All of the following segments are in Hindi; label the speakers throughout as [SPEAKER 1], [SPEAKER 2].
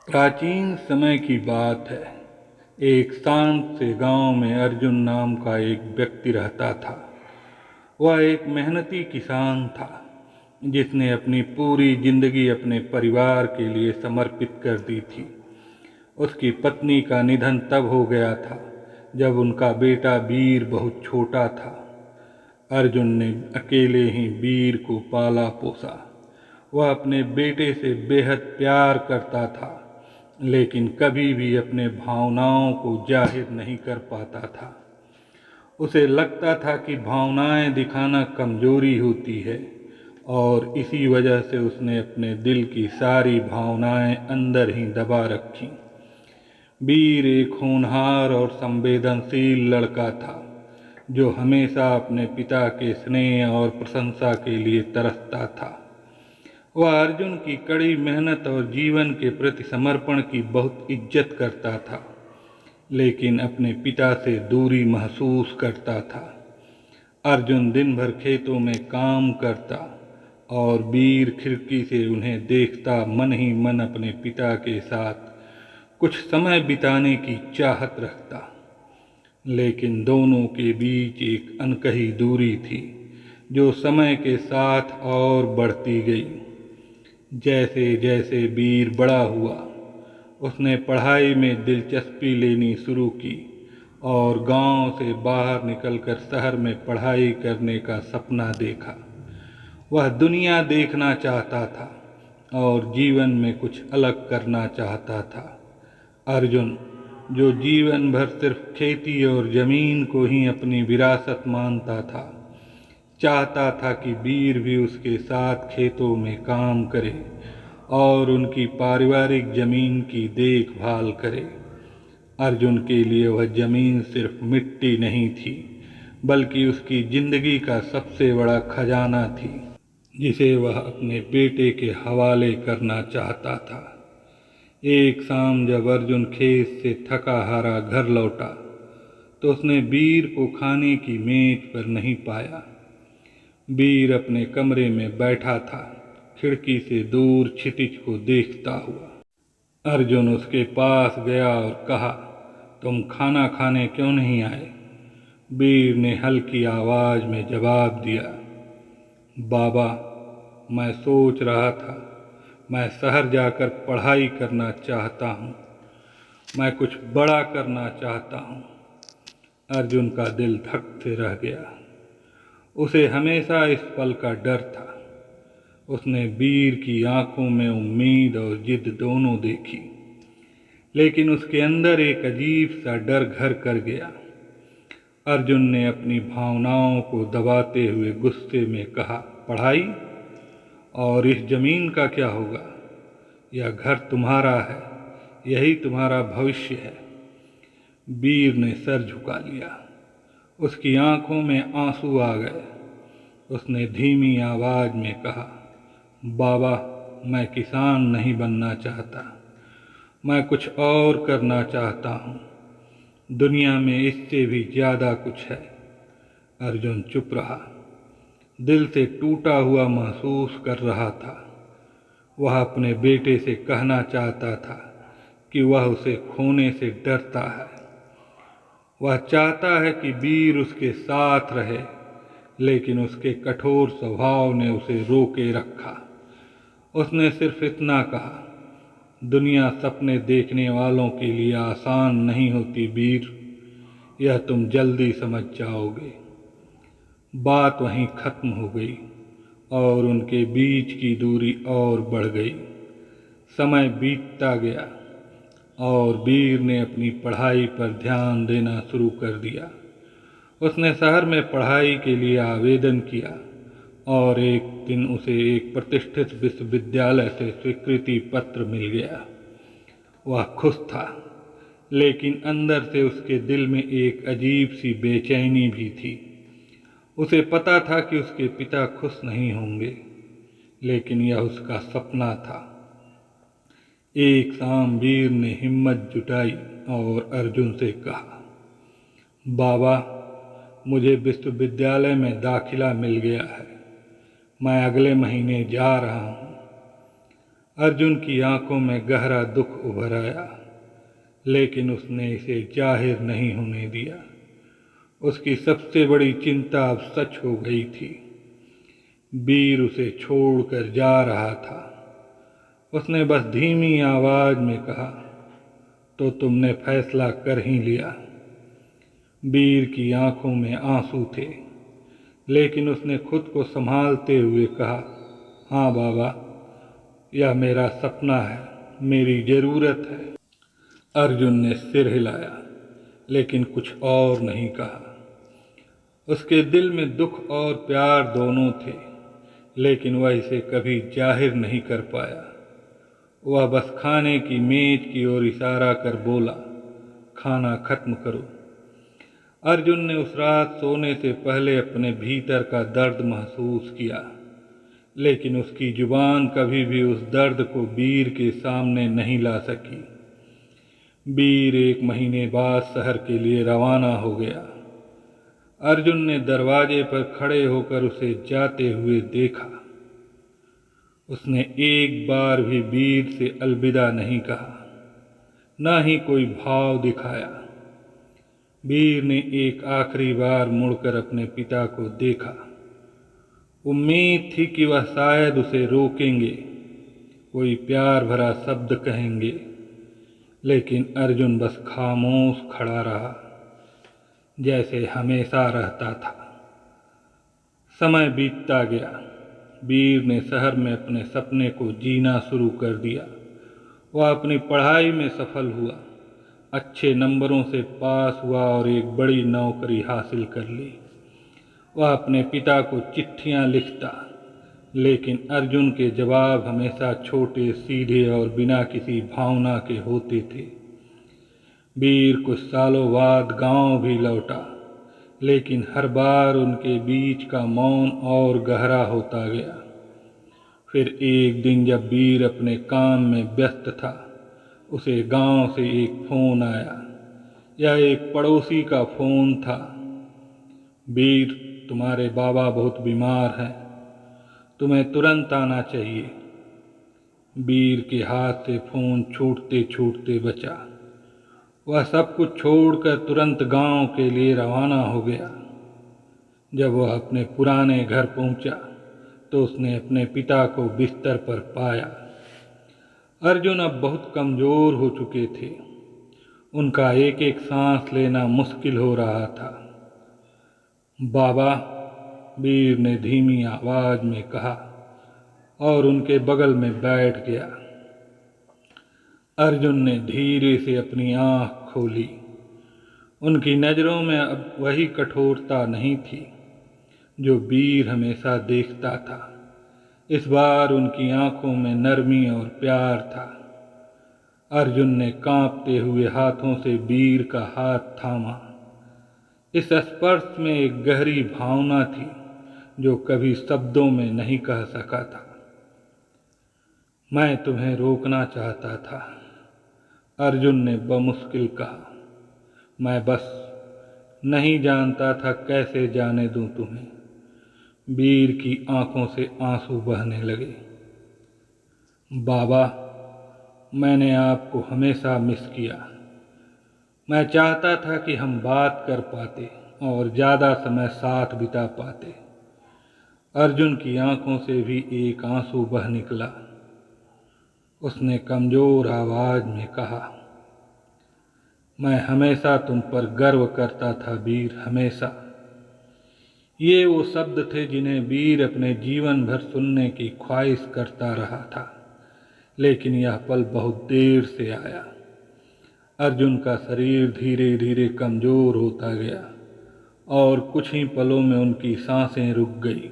[SPEAKER 1] प्राचीन समय की बात है। एक शांत से गांव में अर्जुन नाम का एक व्यक्ति रहता था। वह एक मेहनती किसान था जिसने अपनी पूरी जिंदगी अपने परिवार के लिए समर्पित कर दी थी। उसकी पत्नी का निधन तब हो गया था जब उनका बेटा वीर बहुत छोटा था। अर्जुन ने अकेले ही वीर को पाला पोसा। वह अपने बेटे से बेहद प्यार करता था, लेकिन कभी भी अपने भावनाओं को जाहिर नहीं कर पाता था। उसे लगता था कि भावनाएं दिखाना कमजोरी होती है, और इसी वजह से उसने अपने दिल की सारी भावनाएं अंदर ही दबा रखी। वीर एक होनहार और संवेदनशील लड़का था, जो हमेशा अपने पिता के स्नेह और प्रशंसा के लिए तरसता था। वह अर्जुन की कड़ी मेहनत और जीवन के प्रति समर्पण की बहुत इज्जत करता था, लेकिन अपने पिता से दूरी महसूस करता था। अर्जुन दिन भर खेतों में काम करता और वीर खिड़की से उन्हें देखता मन ही मन अपने पिता के साथ कुछ समय बिताने की चाहत रखता। लेकिन दोनों के बीच एक अनकही दूरी थी, जो समय के साथ और बढ़ती गई। जैसे जैसे वीर बड़ा हुआ, उसने पढ़ाई में दिलचस्पी लेनी शुरू की और गांव से बाहर निकलकर शहर में पढ़ाई करने का सपना देखा। वह दुनिया देखना चाहता था और जीवन में कुछ अलग करना चाहता था। अर्जुन, जो जीवन भर सिर्फ खेती और जमीन को ही अपनी विरासत मानता था, चाहता था कि वीर भी उसके साथ खेतों में काम करे और उनकी पारिवारिक जमीन की देखभाल करे। अर्जुन के लिए वह जमीन सिर्फ मिट्टी नहीं थी, बल्कि उसकी जिंदगी का सबसे बड़ा खजाना थी, जिसे वह अपने बेटे के हवाले करना चाहता था। एक शाम जब अर्जुन खेत से थका हारा घर लौटा, तो उसने वीर को खाने की मेज पर नहीं पाया। वीर अपने कमरे में बैठा था, खिड़की से दूर क्षितिज को देखता हुआ। अर्जुन उसके पास गया और कहा, तुम खाना खाने क्यों नहीं आए? वीर ने हल्की आवाज में जवाब दिया, बाबा, मैं सोच रहा था, मैं शहर जाकर पढ़ाई करना चाहता हूँ। मैं कुछ बड़ा करना चाहता हूँ। अर्जुन का दिल धक से रह गया। उसे हमेशा इस पल का डर था। उसने वीर की आंखों में उम्मीद और जिद दोनों देखी, लेकिन उसके अंदर एक अजीब सा डर घर कर गया। अर्जुन ने अपनी भावनाओं को दबाते हुए गुस्से में कहा, पढ़ाई? और इस जमीन का क्या होगा? यह घर तुम्हारा है, यही तुम्हारा भविष्य है। वीर ने सर झुका लिया। उसकी आंखों में आंसू आ गए। उसने धीमी आवाज में कहा, बाबा, मैं किसान नहीं बनना चाहता। मैं कुछ और करना चाहता हूँ। दुनिया में इससे भी ज़्यादा कुछ है। अर्जुन चुप रहा, दिल से टूटा हुआ महसूस कर रहा था। वह अपने बेटे से कहना चाहता था कि वह उसे खोने से डरता है। वह चाहता है कि वीर उसके साथ रहे, लेकिन उसके कठोर स्वभाव ने उसे रोके रखा। उसने सिर्फ इतना कहा, दुनिया सपने देखने वालों के लिए आसान नहीं होती वीर, यह तुम जल्दी समझ जाओगे। बात वहीं खत्म हो गई और उनके बीच की दूरी और बढ़ गई। समय बीतता गया और वीर ने अपनी पढ़ाई पर ध्यान देना शुरू कर दिया। उसने शहर में पढ़ाई के लिए आवेदन किया और एक दिन उसे एक प्रतिष्ठित विश्वविद्यालय से स्वीकृति पत्र मिल गया। वह खुश था, लेकिन अंदर से उसके दिल में एक अजीब सी बेचैनी भी थी। उसे पता था कि उसके पिता खुश नहीं होंगे, लेकिन यह उसका सपना था। एक शाम वीर ने हिम्मत जुटाई और अर्जुन से कहा, बाबा, मुझे विश्वविद्यालय में दाखिला मिल गया है। मैं अगले महीने जा रहा हूँ। अर्जुन की आंखों में गहरा दुख उभर आया, लेकिन उसने इसे जाहिर नहीं होने दिया। उसकी सबसे बड़ी चिंता अब सच हो गई थी। वीर उसे छोड़कर जा रहा था। उसने बस धीमी आवाज में कहा, तो तुमने फैसला कर ही लिया। वीर की आंखों में आंसू थे, लेकिन उसने खुद को संभालते हुए कहा, हाँ बाबा, यह मेरा सपना है, मेरी जरूरत है। अर्जुन ने सिर हिलाया, लेकिन कुछ और नहीं कहा। उसके दिल में दुख और प्यार दोनों थे, लेकिन वह इसे कभी जाहिर नहीं कर पाया। वह बस खाने की मेज की ओर इशारा कर बोला, खाना खत्म करो। अर्जुन ने उस रात सोने से पहले अपने भीतर का दर्द महसूस किया, लेकिन उसकी जुबान कभी भी उस दर्द को वीर के सामने नहीं ला सकी। वीर 1 महीने बाद शहर के लिए रवाना हो गया। अर्जुन ने दरवाजे पर खड़े होकर उसे जाते हुए देखा। उसने एक बार भी वीर से अलविदा नहीं कहा, न ही कोई भाव दिखाया। वीर ने एक आखिरी बार मुड़कर अपने पिता को देखा। उम्मीद थी कि वह शायद उसे रोकेंगे, कोई प्यार भरा शब्द कहेंगे, लेकिन अर्जुन बस खामोश खड़ा रहा, जैसे हमेशा रहता था। समय बीतता गया। वीर ने शहर में अपने सपने को जीना शुरू कर दिया। वह अपनी पढ़ाई में सफल हुआ, अच्छे नंबरों से पास हुआ और एक बड़ी नौकरी हासिल कर ली। वह अपने पिता को चिट्ठियां लिखता, लेकिन अर्जुन के जवाब हमेशा छोटे, सीधे और बिना किसी भावना के होते थे। वीर कुछ सालों बाद गांव भी लौटा, लेकिन हर बार उनके बीच का मौन और गहरा होता गया। फिर एक दिन जब वीर अपने काम में व्यस्त था, उसे गांव से एक फोन आया। यह एक पड़ोसी का फोन था। वीर, तुम्हारे बाबा बहुत बीमार हैं, तुम्हें तुरंत आना चाहिए। वीर के हाथ से फोन छूटते छूटते बचा। वह सब कुछ छोड़कर तुरंत गांव के लिए रवाना हो गया। जब वह अपने पुराने घर पहुंचा, तो उसने अपने पिता को बिस्तर पर पाया। अर्जुन अब बहुत कमजोर हो चुके थे। उनका एक एक सांस लेना मुश्किल हो रहा था। बाबा, वीर ने धीमी आवाज में कहा और उनके बगल में बैठ गया। अर्जुन ने धीरे से अपनी आंख खोली। उनकी नज़रों में अब वही कठोरता नहीं थी जो वीर हमेशा देखता था। इस बार उनकी आंखों में नरमी और प्यार था। अर्जुन ने कांपते हुए हाथों से वीर का हाथ थामा। इस स्पर्श में एक गहरी भावना थी जो कभी शब्दों में नहीं कह सका था। मैं तुम्हें रोकना चाहता था, अर्जुन ने बमुश्किल कहा। मैं बस नहीं जानता था कैसे जाने दूं तुम्हें। वीर की आंखों से आंसू बहने लगे। बाबा, मैंने आपको हमेशा मिस किया। मैं चाहता था कि हम बात कर पाते और ज़्यादा समय साथ बिता पाते। अर्जुन की आंखों से भी एक आंसू बह निकला। उसने कमजोर आवाज में कहा, मैं हमेशा तुम पर गर्व करता था वीर, हमेशा। ये वो शब्द थे जिन्हें वीर अपने जीवन भर सुनने की ख्वाहिश करता रहा था, लेकिन यह पल बहुत देर से आया। अर्जुन का शरीर धीरे धीरे कमजोर होता गया और कुछ ही पलों में उनकी सांसें रुक गई।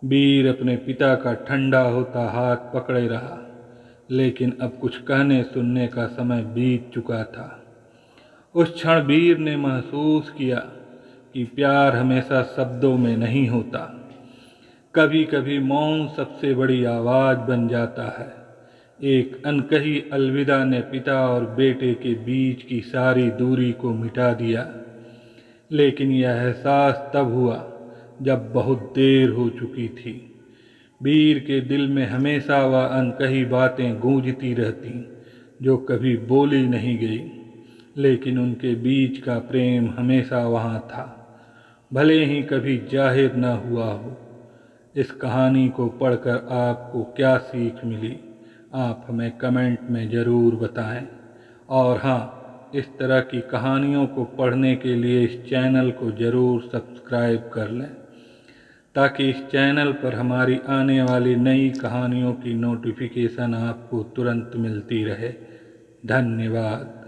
[SPEAKER 1] वीर अपने पिता का ठंडा होता हाथ पकड़े रहा, लेकिन अब कुछ कहने सुनने का समय बीत चुका था। उस क्षण वीर ने महसूस किया कि प्यार हमेशा शब्दों में नहीं होता। कभी कभी मौन सबसे बड़ी आवाज़ बन जाता है। एक अनकही अलविदा ने पिता और बेटे के बीच की सारी दूरी को मिटा दिया, लेकिन यह एहसास तब हुआ जब बहुत देर हो चुकी थी। वीर के दिल में हमेशा वह अनकही बातें गूंजती रहती जो कभी बोली नहीं गई, लेकिन उनके बीच का प्रेम हमेशा वहाँ था, भले ही कभी जाहिर न हुआ हो। इस कहानी को पढ़कर आपको क्या सीख मिली, आप हमें कमेंट में ज़रूर बताएं। और हाँ, इस तरह की कहानियों को पढ़ने के लिए इस चैनल को ज़रूर सब्सक्राइब कर लें, ताकि इस चैनल पर हमारी आने वाली नई कहानियों की नोटिफिकेशन आपको तुरंत मिलती रहे। धन्यवाद।